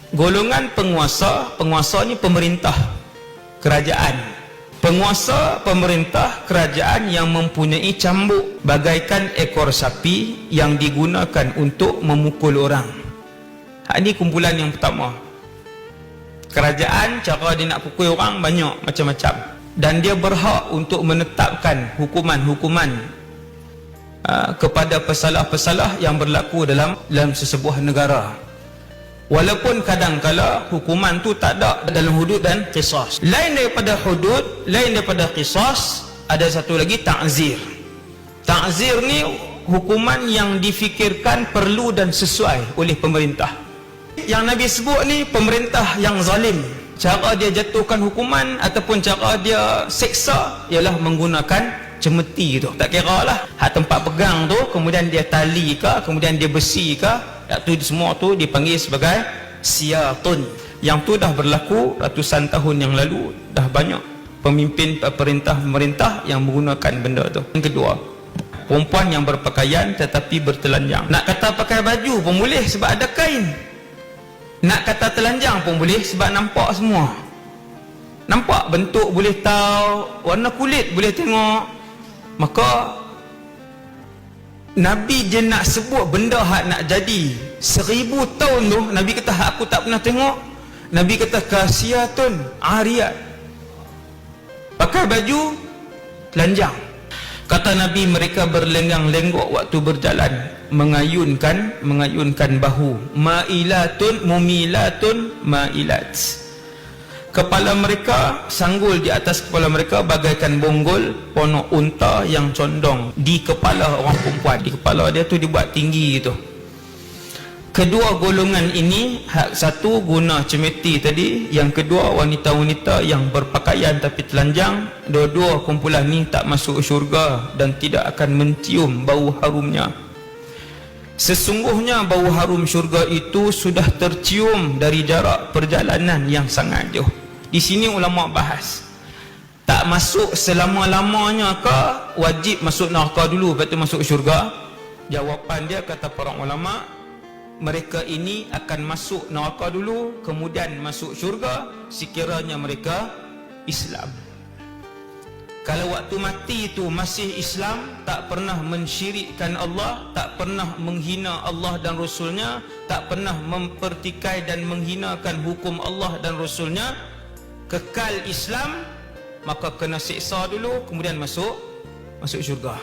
Golongan penguasa, penguasa ni pemerintah, kerajaan. Penguasa, pemerintah, kerajaan yang mempunyai cambuk bagaikan ekor sapi yang digunakan untuk memukul orang. Ini kumpulan yang pertama. Kerajaan, cara dia nak pukul orang banyak, macam-macam. Dan dia berhak untuk menetapkan hukuman-hukuman kepada pesalah-pesalah yang berlaku dalam sesebuah negara. Walaupun kadang-kala hukuman tu tak ada dalam hudud dan qisas. Lain daripada hudud, lain daripada qisas, ada satu lagi ta'zir. Ta'zir ni hukuman yang difikirkan perlu dan sesuai oleh pemerintah. Yang Nabi sebut ni pemerintah yang zalim. Cara dia jatuhkan hukuman ataupun cara dia seksa ialah menggunakan cemeti tu. Tak kira lah hak tempat pegang tu, kemudian dia tali ke, kemudian dia besi ke, tu semua tu dipanggil sebagai siyatun. Yang tu dah berlaku ratusan tahun yang lalu. Dah banyak pemimpin pemerintah yang menggunakan benda tu. Yang kedua, perempuan yang berpakaian tetapi bertelanjang. Nak kata pakai baju pun boleh sebab ada kain. Nak kata telanjang pun boleh sebab nampak semua. Nampak bentuk boleh tahu, warna kulit boleh tengok. Maka Nabi je nak sebut benda hak nak jadi 1000 tahun tu, Nabi kata aku tak pernah tengok. Nabi kata kasiyatun ariyat, pakai baju telanjang. Kata Nabi mereka berlenggang-lenggok waktu berjalan, mengayunkan bahu. Ma'ilatun mumilatun mailat. Kepala mereka, sanggul di atas kepala mereka bagaikan bonggol ponok unta yang condong di kepala orang perempuan. Di kepala dia tu dibuat tinggi gitu. Kedua golongan ini, hak satu guna cemeti tadi, yang kedua wanita-wanita yang berpakaian tapi telanjang. Dua-dua kumpulan ni tak masuk syurga dan tidak akan mencium bau harumnya. Sesungguhnya bau harum syurga itu sudah tercium dari jarak perjalanan yang sangat jauh. Di sini ulama bahas, tak masuk selama-lamanya ke wajib masuk neraka dulu lepas tu masuk syurga? Jawapan dia kata para ulama, mereka ini akan masuk neraka dulu kemudian masuk syurga sekiranya mereka Islam. Kalau waktu mati itu masih Islam, tak pernah mensyirikkan Allah, tak pernah menghina Allah dan Rasulnya, tak pernah mempertikai dan menghinakan hukum Allah dan Rasulnya, kekal Islam, maka kena siksa dulu kemudian masuk syurga.